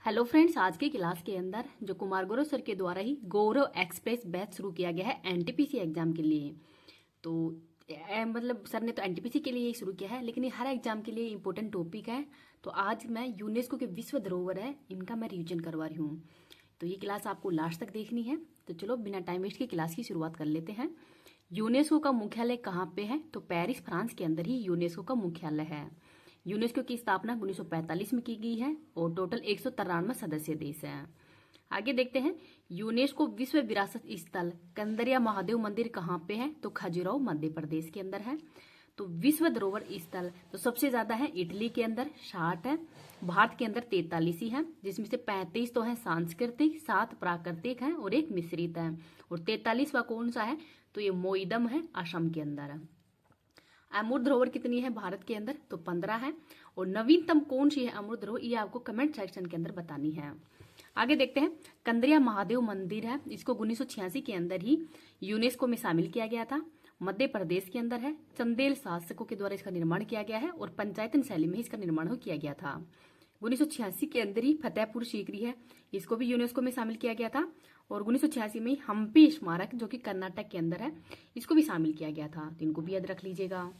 Hello friends, आज की class के अंदर जो कुमार गौरव सर के द्वारा ही गौरव एक्सप्रेस बैच शुरू किया गया है एनटीपीसी एग्जाम के लिए। तो मतलब सर ने तो एनटीपीसी के लिए ही शुरू किया है, लेकिन ये हर एग्जाम के लिए इंपॉर्टेंट टॉपिक है। तो आज मैं यूनेस्को के विश्व धरोहर है इनका मैं रिवीजन करवा रही हूँ। तो ये क्लास आपको लास्ट तक देखनी है। तो चलो बिना टाइम वेस्ट की क्लास की शुरुआत कर लेते हैं। यूनेस्को का मुख्यालय कहाँ पे है? तो पेरिस, फ्रांस के अंदर ही यूनेस्को का मुख्यालय है। यूनेस्को की स्थापना 1945 में की गई है और टोटल 193 सदस्य देश हैं। आगे देखते हैं, यूनेस्को विश्व विरासत स्थल कंदरिया महादेव मंदिर कहाँ पे है? तो खजुराहो मध्य प्रदेश के अंदर है। तो विश्व धरोहर स्थल तो सबसे ज्यादा है इटली के अंदर 60 है, भारत के अंदर 43 ही है, जिसमें से 35 तो है सांस्कृतिक, 7 प्राकृतिक है और एक मिश्रित है। और 43वां कौन सा है? तो ये मोइदम है, असम के अंदर है। अमूर्त धरोहर कितनी है भारत के अंदर? तो 15 है। और नवीनतम कौन सी है अमूर्त धरोहर, ये आपको कमेंट सेक्शन के अंदर बतानी है। आगे देखते हैं, कंदरिया महादेव मंदिर है, इसको 1986 के अंदर ही यूनेस्को में शामिल किया गया था। मध्य प्रदेश के अंदर है। चंदेल शासकों के द्वारा इसका निर्माण किया गया है और पंचायतन शैली में इसका निर्माण किया गया था। 1986 के अंदर ही फतेहपुर सीकरी है, इसको भी यूनेस्को में शामिल किया गया था। और 1986 में हम्पी स्मारक जो कि कर्नाटक के अंदर है, इसको भी शामिल किया गया था। तो इनको भी याद रख लीजिएगा।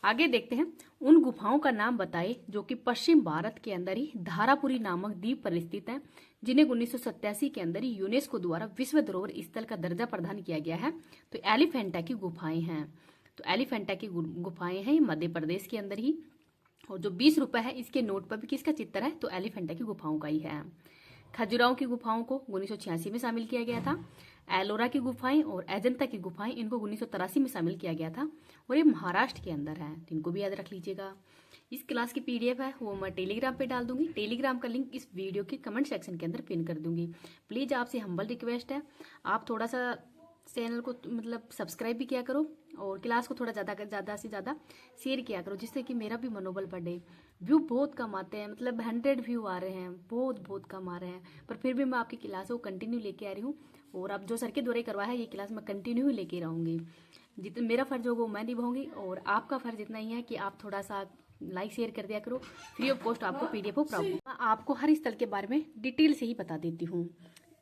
आगे देखते हैं, उन गुफाओं का नाम बताए जो कि पश्चिम भारत के अंदर ही धारापुरी नामक द्वीप पर स्थित है, जिन्हें 1987 के अंदर ही यूनेस्को द्वारा विश्व धरोहर स्थल का दर्जा प्रदान किया गया है। तो एलिफेंटा की गुफाएं हैं। तो एलिफेंटा की गुफाएं हैं मध्य प्रदेश के अंदर ही। और जो 20 रुपए है, इसके नोट पर भी किसका चित्र है? तो एलिफेंटा की गुफाओं का ही है। खजुराहो की गुफाओं को 1986 में शामिल किया गया था। एलोरा की गुफाएं और अजंता की गुफाएं, इनको 1983 में शामिल किया गया था और ये महाराष्ट्र के अंदर है। तो इनको भी याद रख लीजिएगा। इस क्लास की पीडीएफ है वो मैं टेलीग्राम पे डाल दूंगी। टेलीग्राम का लिंक इस वीडियो के कमेंट सेक्शन के अंदर पिन कर दूंगी। प्लीज आपसे हम्बल रिक्वेस्ट है, आप थोड़ा सा चैनल को मतलब सब्सक्राइब भी किया करो और क्लास को थोड़ा ज़्यादा से ज़्यादा शेयर किया करो, जिससे कि मेरा भी मनोबल बढ़े। व्यू बहुत कम आते हैं, मतलब 100 व्यू आ रहे हैं, बहुत कम आ रहे हैं, पर फिर भी मैं आपकी क्लास को कंटिन्यू लेके आ रही हूँ। और अब जो सर के द्वारा करवाया है ये क्लास मैं कंटिन्यू ही लेके रहूँगी। जितना मेरा फर्ज होगा वो मैं निभाऊंगी और आपका फर्ज इतना ही है कि आप थोड़ा सा लाइक शेयर कर दिया करो। फ्री ऑफ कॉस्ट आपको पीडीएफ प्राप्त। मैं आपको हर स्थल के बारे में डिटेल से ही बता देती हूँ।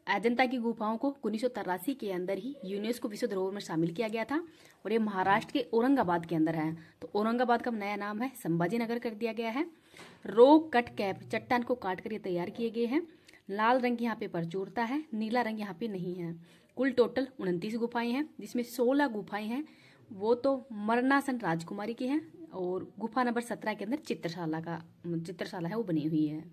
अजंता की गुफाओं को 1983 के अंदर ही यूनेस्को विश्व धरोहर में शामिल किया गया था और ये महाराष्ट्र के औरंगाबाद के अंदर है। तो औरंगाबाद का नया नाम है संभाजी नगर कर दिया गया है। रॉक कट कैप, चट्टान को काट कर ये तैयार किए गए हैं। लाल रंग यहाँ पे प्रचुरता है, नीला रंग यहाँ पे नहीं है। कुल टोटल 29 गुफाएं हैं, जिसमें 16 गुफाएं हैं वो तो मरणासन राजकुमारी की है और गुफा नंबर 17 के अंदर चित्रशाला है वो बनी हुई है।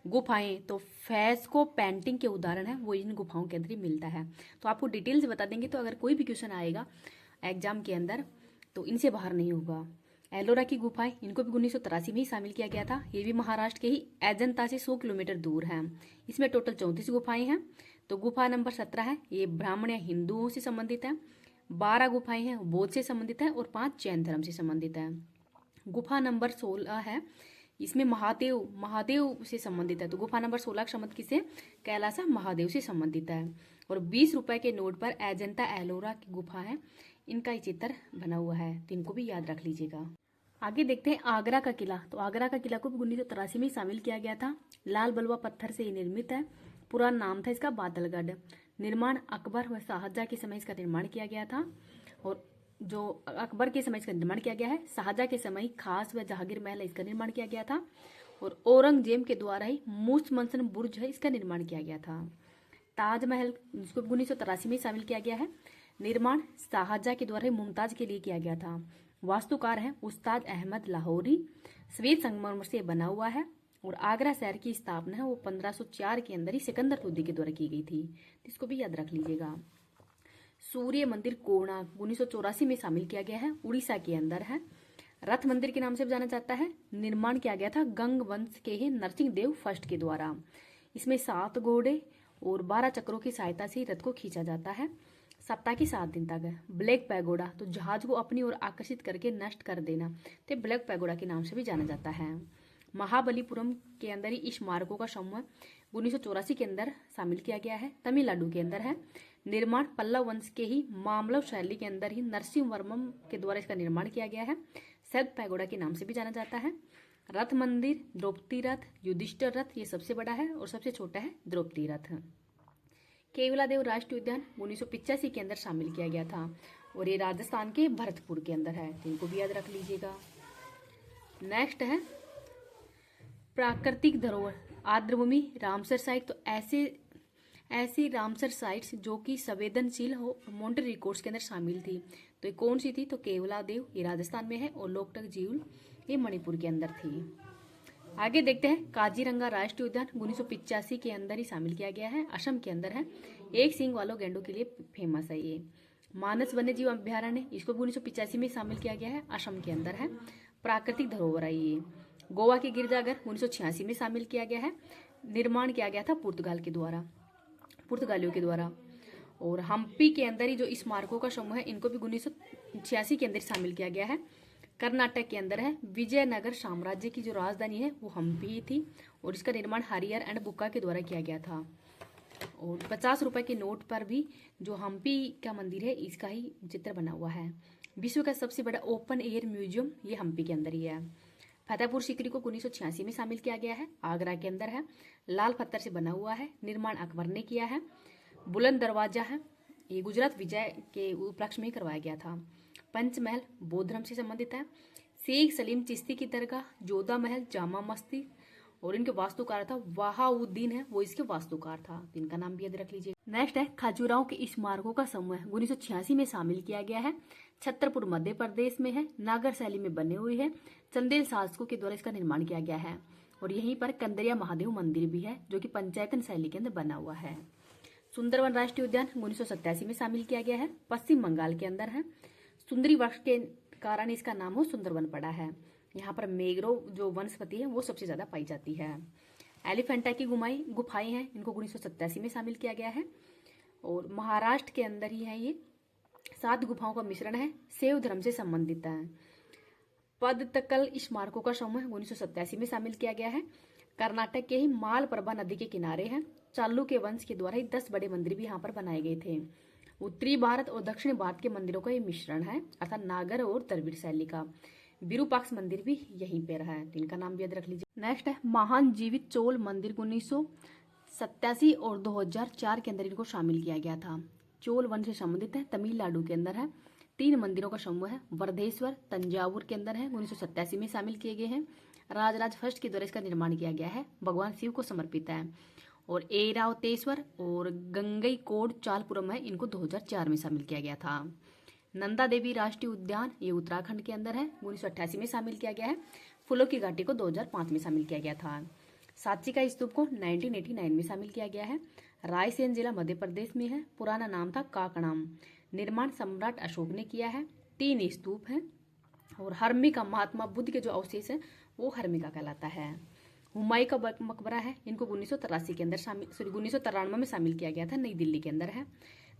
गुफाएं तो फ्रेस्को पेंटिंग के उदाहरण है वो इन गुफाओं के अंदर ही मिलता है। तो आपको डिटेल से बता देंगे, तो अगर कोई भी क्वेश्चन आएगा एग्जाम के अंदर तो इनसे बाहर नहीं होगा। एलोरा की गुफाएं, इनको भी 1983 में ही शामिल किया गया था। ये भी महाराष्ट्र के ही अजंता से 100 किलोमीटर दूर है। इसमें टोटल 34 गुफाएं हैं। तो गुफा नंबर 17 है, ये ब्राह्मण या हिंदुओं से संबंधित है। 12 गुफाएं हैं बौद्ध से संबंधित है और 5 जैन धर्म से संबंधित है। गुफा नंबर 16 है, इसमें महादेव से संबंधित है। तो गुफा नंबर 16 का संबंध किसे? कैलासा महादेव से संबंधित है। और 20 रुपए के नोट पर अजंता एलोरा की गुफा है, इनका ही चित्र बना हुआ है। तो इनको भी याद रख लीजिएगा। आगे देखते हैं आगरा का किला। तो आगरा का किला को भी 1983 में शामिल किया गया था। लाल बलुआ पत्थर से निर्मित है। पुराना नाम था इसका बादलगढ़। निर्माण अकबर व शाहजहां के समय इसका निर्माण किया गया था। और जो अकबर के समय इसका निर्माण किया गया है, शाहजहां के समय खास व जहांगीर महल इसका निर्माण किया गया था। और औरंगजेब के द्वारा ही मूस मंसन बुर्ज है इसका निर्माण किया गया था। ताजमहल इसको 1983 में शामिल किया गया है। निर्माण शाहजहां के द्वारा ही मुमताज के लिए किया गया था। वास्तुकार है उस्ताद अहमद लाहौरी। श्वेत संगमरमर से बना हुआ है। और आगरा शहर की स्थापना है वो 1504 के अंदर ही सिकंदर लोदी के द्वारा की गई थी। इसको भी याद रख लीजिएगा। सूर्य मंदिर कोणार्क 1984 में शामिल किया गया है, उड़ीसा के अंदर है। रथ मंदिर के नाम से भी जाना जाता है। निर्माण किया गया था गंग वंश के ही नरसिंह देव फर्स्ट के द्वारा। इसमें 7 घोड़े और 12 चक्रों की सहायता से रथ को खींचा जाता है। सप्ताह की 7 दिन तक। ब्लैक पैगोडा तो जहाज को अपनी ओर आकर्षित करके नष्ट कर देना, तो ब्लैक पैगोडा के नाम से भी जाना जाता है। महाबलीपुरम के अंदर ही इस स्मारकों का समूह 1984 के अंदर शामिल किया गया है, तमिलनाडु के अंदर है। निर्माण पल्लव वंश के ही मामलव शैली के अंदर ही नरसिंह वर्मम के द्वारा इसका निर्माण किया गया है। सैद पैगोडा के नाम से भी जाना जाता है। रथ मंदिर, द्रौपदी रथ, युधिष्ठिर रथ, ये सबसे बड़ा है और सबसे छोटा है द्रौपदी रथ। केवलादेव राष्ट्रीय उद्यान 1985 के अंदर शामिल किया गया था और ये राजस्थान के भरतपुर के अंदर है, तो इनको भी याद रख लीजिएगा। नेक्स्ट है प्राकृतिक धरोहर आर्द्रभूमि रामसर साइट। तो ऐसी रामसर साइट्स जो कि संवेदनशील हो मॉन्ट्रियल रिकॉर्ड्स के अंदर शामिल थी, तो ये कौन सी थी? तो केवलादेव ये राजस्थान में है और लोकटक झील ये मणिपुर के अंदर थी। आगे देखते हैं काजीरंगा राष्ट्रीय उद्यान 1985 के अंदर ही शामिल किया गया है, असम के अंदर है। एक सींग वालों गैंडों के लिए फेमस है ये। मानस वन्यजीव अभ्यारण्य, इसको 1985 में शामिल किया गया है, असम के अंदर है। प्राकृतिक धरोहर है ये। गोवा के गिरजाघर 1986 में शामिल किया गया है, निर्माण किया गया था पुर्तगालियों के द्वारा। और हम्पी के अंदर ही जो स्मारकों का समूह है, इनको भी 1986 के अंदर शामिल किया गया है। कर्नाटक के अंदर है। विजयनगर साम्राज्य की जो राजधानी है वो हम्पी ही थी और इसका निर्माण हरिहर एंड बुक्का के द्वारा किया गया था। और 50 रुपए के नोट पर भी जो हम्पी का मंदिर है इसका ही चित्र बना हुआ है। विश्व का सबसे बड़ा ओपन एयर म्यूजियम ये हम्पी के अंदर ही है। फतेहपुर सीकरी को 1986 में शामिल किया गया है, आगरा के अंदर है। लाल पत्थर से बना हुआ है, निर्माण अकबर ने किया है। बुलंद दरवाजा है, ये गुजरात विजय के उपलक्ष्य में करवाया गया था। पंचमहल बौद्ध धर्म से संबंधित है। शेख सलीम चिश्ती की दरगाह, जोधा महल, जामा मस्जिद और इनके वास्तुकार था वहाउद्दीन है, वो इसके वास्तुकार था, तो इनका नाम भी याद रख लीजिए। नेक्स्ट है खजुराहो के स्मारकों का समूह 1986 में शामिल किया गया है। छतरपुर मध्य प्रदेश में है, नागर शैली में बने हुए है। चंदेल शासकों के द्वारा इसका निर्माण किया गया है और यहीं पर कंदरिया महादेव मंदिर भी है जो कि पंचायतन शैली के अंदर बना हुआ है। सुंदरवन राष्ट्रीय उद्यान 1987 में शामिल किया गया है, पश्चिम बंगाल के अंदर है। सुंदरी वृक्ष के कारण इसका नाम हो सुंदरवन पड़ा है। यहाँ पर मैंग्रोव जो वनस्पति है वो सबसे ज्यादा पाई जाती है। एलिफेंटा की गुफाएं हैं, इनको 1987 में शामिल किया गया है और महाराष्ट्र के अंदर ही है ये। 7 गुफाओं का मिश्रण है, शैव धर्म से संबंधित है। पदतकल स्मारकों का समूह 1987 में शामिल किया गया है। कर्नाटक के ही मालप्रभा नदी के किनारे है। चालुक्य के वंश के द्वारा ही 10 बड़े मंदिर भी यहाँ पर बनाए गए थे। उत्तरी भारत और दक्षिण भारत के मंदिरों का ये मिश्रण है, अर्थात नागर और द्रविड़ शैली का। विरूपाक्ष मंदिर भी यहीं पे रहा है, इनका नाम भी याद रख लीजिए। नेक्स्ट है महान जीवित चोल मंदिर 1987 और 2004 के अंदर इनको शामिल किया गया था। चोल वंश से संबंधित है, तमिलनाडु के अंदर है। 3 मंदिरों का समूह है। वर्धेश्वर तंजावुर के अंदर है, 1987 में शामिल किए गए हैं। राजराज फर्स्ट के द्वारा इसका निर्माण किया गया है, भगवान शिव को समर्पित है। और ऐरावतेश्वर और गंगईकोंड चालपुरम है, इनको 2004 में शामिल किया गया था। नंदा देवी राष्ट्रीय उद्यान ये उत्तराखंड के अंदर है, 1988 में शामिल किया गया है। फूलों की घाटी को 2005 में शामिल किया गया था। सांची का स्तूप को 1989 में शामिल किया गया है। रायसेन जिला मध्य प्रदेश में है, पुराना नाम था काकणाम। निर्माण सम्राट अशोक ने किया है। 3 स्तूप है और हर्मिका महात्मा बुद्ध के जो अवशेष है वो हर्मिका कहलाता है। हुमायूं का मकबरा है, इनको 1983 के अंदर 1993 में शामिल किया गया था, नई दिल्ली के अंदर है।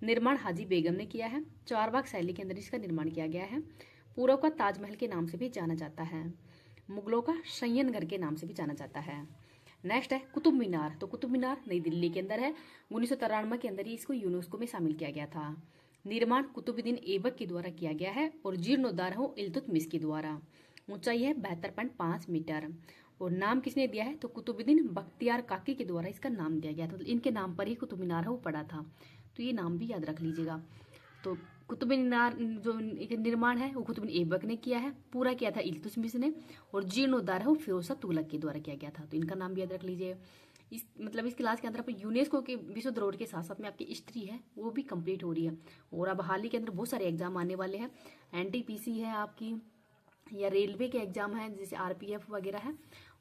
निर्माण हाजी बेगम ने किया है। चारबाग शैली के अंदर इसका निर्माण किया गया है। पूर्व का ताजमहल के नाम से भी जाना जाता है। मुगलों का शयनघर के नाम से भी जाना जाता है। नेक्स्ट है कुतुब मीनार। तो कुतुब मीनार नई दिल्ली के अंदर है, 1993 के अंदर ही इसको यूनेस्को में शामिल किया गया था। निर्माण कुतुबुद्दीन ऐबक के द्वारा किया गया है और जीर्णोद्धार हो इल्तुतमिश के द्वारा। ऊंचाई है 72.5 मीटर और नाम किसने दिया है? तो कुतुबुद्दीन बख्तियार काकी के द्वारा इसका नाम दिया गया था। तो इनके नाम पर ही कुतुब मीनार है वो पड़ा था, तो ये नाम भी याद रख लीजिएगा। तो कुतुब मीनार जो निर्माण है वो कुतुबुद्दीन ऐबक ने किया है, पूरा किया था इल्तुतमिश ने, और जीर्णोद्धार है वो फिरोज शाह तुगलक के द्वारा किया गया था, तो इनका नाम भी याद रख लीजिए। इस क्लास के अंदर आप यूनेस्को के विश्व धरोहर के साथ साथ में आपकी हिस्ट्री है वो भी कंप्लीट हो रही है। और अब हाल ही के अंदर बहुत सारे एग्जाम आने वाले हैं। एनटीपीसी है आपकी, या रेलवे के एग्जाम है जैसे आरपीएफ वगैरह है,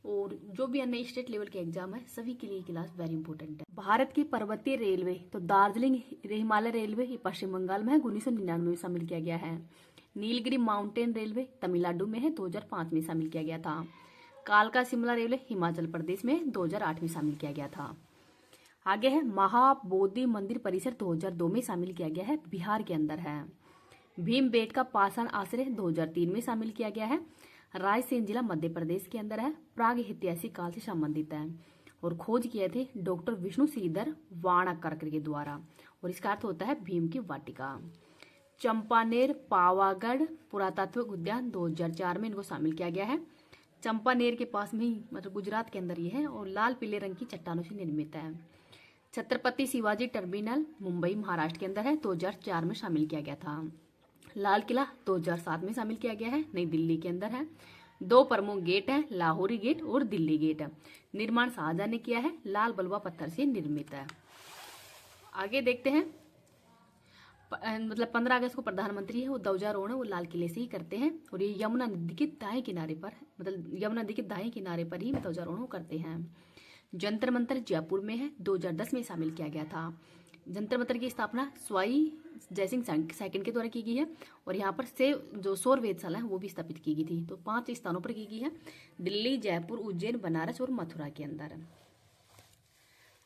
और जो भी अन्य स्टेट लेवल के एग्जाम है सभी के लिए क्लास वेरी इंपॉर्टेंट है। भारत की पर्वतीय रेलवे तो दार्जिलिंग हिमालय रेलवे ये पश्चिम बंगाल में है, 1999 में शामिल किया गया है। नीलगिरी माउंटेन रेलवे तमिलनाडु में है, 2005 में शामिल किया गया था। कालका शिमला रेलवे हिमाचल प्रदेश में 2008 में शामिल किया गया था। आगे है महाबोधि मंदिर परिसर 2002 में शामिल किया गया है, बिहार के अंदर है। भीमबेटका पाषाण आश्रय 2003 में शामिल किया गया है, रायसेन जिला मध्य प्रदेश के अंदर है। प्राग ऐतिहासिक काल से संबंधित है और खोज किए थे डॉक्टर विष्णु श्रीधर वाणकर के द्वारा, और इसका अर्थ होता है भीम की वाटिका। चंपानेर पावागढ़ पुरातात्विक उद्यान 2004 में इनको शामिल किया गया है। चंपानेर के पास में ही, मतलब गुजरात के अंदर ये है, और लाल पीले रंग की चट्टानों से निर्मित है। छत्रपति शिवाजी टर्मिनल मुंबई महाराष्ट्र के अंदर है, 2004 में शामिल किया गया था। लाल किला 2007 में शामिल किया गया है, नई दिल्ली के अंदर है। 2 प्रमुख गेट हैं, लाहौरी गेट और दिल्ली गेट। निर्माण शाहजहां ने किया है, लाल बलुआ पत्थर से निर्मित है। आगे देखते हैं, मतलब 15 अगस्त को प्रधानमंत्री है वो ध्वजारोहण वो लाल किले से ही करते हैं, और ये यमुना नदी के दाएं किनारे पर, मतलब यमुना नदी के दाएं किनारे पर ही ध्वजारोहण करते हैं। जंतर मंतर जयपुर में है, 2010 में शामिल किया गया था। जंतर मंतर की स्थापना स्वाई जयसिंह सेकंड के द्वारा की गई है, और यहाँ पर से जो सौर वेधशाला है वो भी स्थापित की गई थी। तो 5 स्थानों पर की गई है, दिल्ली, जयपुर, उज्जैन, बनारस और मथुरा के अंदर।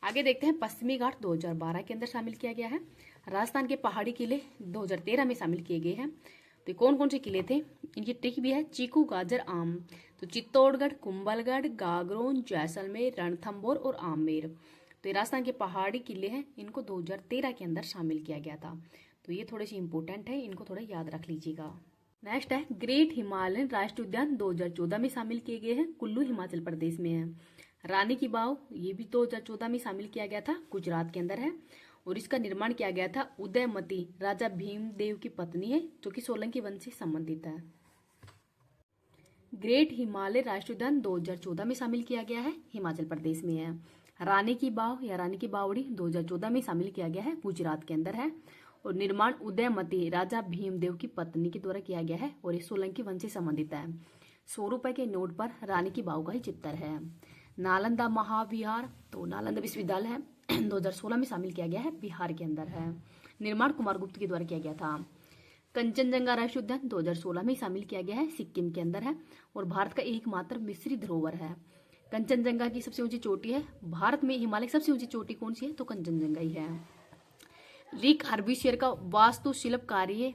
आगे देखते हैं, पश्चिमी घाट 2012 के अंदर शामिल किया गया है। राजस्थान के पहाड़ी किले 2013 में शामिल किए गए हैं। तो कौन कौन से किले थे, इनकी ट्रिक भी है, चीकू, गाजर, आम। तो चित्तौड़गढ़, कुंभलगढ़, गागरोन, जैसलमेर, रणथंभौर और आमेर। तो ये राजस्थान के पहाड़ी किले हैं, इनको 2013 के अंदर शामिल किया गया था। तो ये थोड़े से इंपॉर्टेंट है, इनको थोड़ा याद रख लीजिएगा। नेक्स्ट है, ग्रेट हिमालयन राष्ट्रीय उद्यान 2014 में शामिल किए गए हैं, कुल्लू हिमाचल प्रदेश में है। रानी की बाव, ये भी 2014 में शामिल किया गया था, गुजरात के अंदर है, और इसका निर्माण किया गया था उदयमती राजा भीमदेव की पत्नी है, जो कि सोलंकी वंश से संबंधित है। ग्रेट हिमालय राष्ट्रीय उद्यान 2014 में शामिल किया गया है, हिमाचल प्रदेश में है। रानी की बाव या रानी की बावड़ी 2014 में शामिल किया गया है, गुजरात के अंदर है, और निर्माण उदयमती राजा भीमदेव की पत्नी के द्वारा किया गया है, और ये सोलंकी वंश से संबंधित है। 100 रुपए के नोट पर रानी की बाव का ही चित्र है। नालंदा महाविहार, तो नालंदा विश्वविद्यालय है, 2016 में शामिल किया गया है, बिहार के अंदर है। निर्माण कुमारगुप्त के द्वारा किया गया था। कंचनजंगा राष्ट्रीय उद्यान 2016 में शामिल किया गया है, सिक्किम के अंदर है, और भारत का एकमात्र मिस्री धरोहर है। कंचनजंगा की सबसे ऊंची चोटी है, भारत में हिमालय की सबसे ऊंची चोटी कौन सी है, तो कंचनजंगा ही है। रिक हर्बिशियर का वास्तुशिल्प कार्य,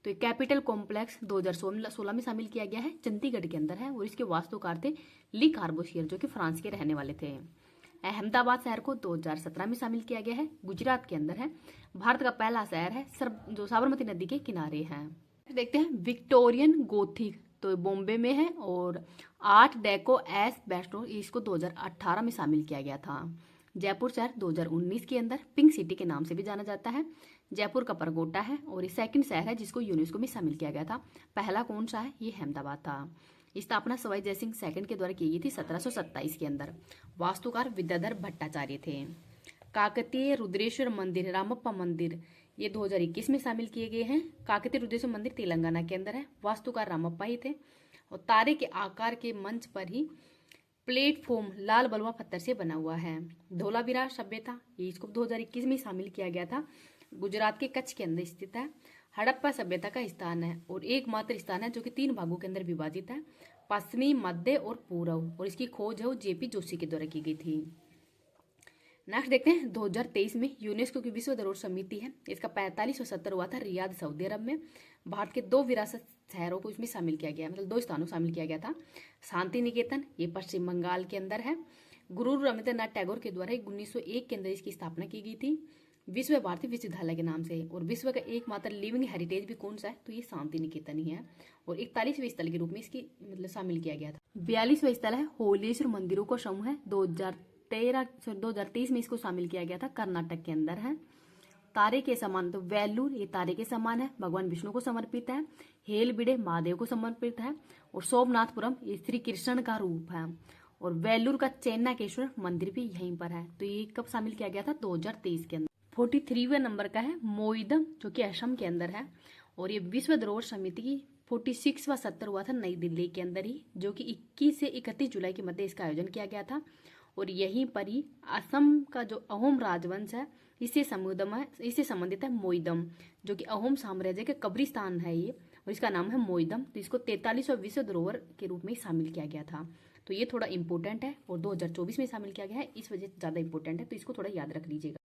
तो कैपिटल कॉम्प्लेक्स 2016 में शामिल किया गया है, चंडीगढ़ के अंदर है, और इसके वास्तुकार थे ली कार्बोशियर, जो कि फ्रांस के रहने वाले थे। अहमदाबाद शहर को 2017 में शामिल किया गया है, गुजरात के अंदर है, भारत का पहला शहर है, जो साबरमती नदी के किनारे है। देखते हैं, विक्टोरियन गोथिक, तो बॉम्बे में है, और आर्ट डेको एस बेस्टो, इसको 2018 में शामिल किया गया था। जयपुर शहर 2019 के अंदर पिंक सिटी के नाम से भी जाना जाता है। जयपुर का परगोटा है, और ये सेकंड शहर है जिसको यूनेस्को में शामिल किया गया था। पहला कौन सा है, ये अहमदाबाद था। स्थापना सवाई जयसिंह सेकंड के द्वारा की गई थी 1727 के अंदर। वास्तुकार विद्याधर भट्टाचार्य थे। काकतीय रुद्रेश्वर मंदिर, रामप्पा मंदिर, ये 2021 में शामिल किए गए हैं। काकतीय रुद्रेश्वर मंदिर तेलंगाना के अंदर है, वास्तुकार रामप्पा ही थे, और तारे के आकार के मंच पर ही प्लेटफॉर्म लाल बलुआ पत्थर से बना हुआ है। धोलावीरा सभ्यता, ये इसको 2021 में शामिल किया गया था, गुजरात के कच्छ के अंदर स्थित है। हड़प्पा सभ्यता का स्थान है, और एकमात्र स्थान है जो कि 3 भागों के अंदर विभाजित है, पश्चिमी, मध्य और पूर्व, और इसकी खोज है वो जेपी जोशी के द्वारा की गई थी। नेक्स्ट देखते हैं, 2023 में यूनेस्को की विश्व धरोहर समिति है, इसका 45वां सत्र हुआ था रियाद, सऊदी अरब में। भारत के 2 विरासत शहरों को इसमें शामिल किया गया, मतलब 2 स्थानों शामिल किया गया था। शांति निकेतन, ये पश्चिम बंगाल के अंदर है, गुरु रविंद्रनाथ टैगोर के द्वारा 1901 के अंदर इसकी स्थापना की गई थी, विश्व भारती विश्वविद्यालय के नाम से। और विश्व का एकमात्र लिविंग हेरिटेज भी कौन सा है, तो ये शांति निकेतन ही है, और 41वें स्थल के रूप में इसकी मतलब शामिल किया गया था। 42वां स्थल है होलेश्वर मंदिरों का समूह है, 2023 में इसको शामिल किया गया था, कर्नाटक के अंदर है। तारे के समान, तो वेल्लूर, ये तारे के समान है, भगवान विष्णु को समर्पित है। हेलबिडे महादेव को समर्पित है, और सोमनाथपुरम ये श्री कृष्ण का रूप है, और वेल्लूर का चेन्नाकेश्वर मंदिर भी यहीं पर है। तो ये कब शामिल किया गया था, 2023 के अंदर। 43वें नंबर का है मोइदम, जो कि असम के अंदर है, और ये विश्व धरोहर समिति की 46वां सत्र हुआ था नई दिल्ली के अंदर ही, जो कि 21 से 31 जुलाई के मध्य इसका आयोजन किया गया था। और यहीं पर ही असम का जो अहोम राजवंश है इससे संबंधित है मोइदम, जो कि अहोम साम्राज्य के कब्रिस्तान है ये, और इसका नाम है मोइदम। तो इसको 43वां विश्व धरोहर के रूप में शामिल किया गया था। तो ये थोड़ा इंपॉर्टेंट है, और 2024 में शामिल किया गया है, इस वजह से ज़्यादा इंपॉर्टेंट है, तो इसको थोड़ा याद रख लीजिएगा।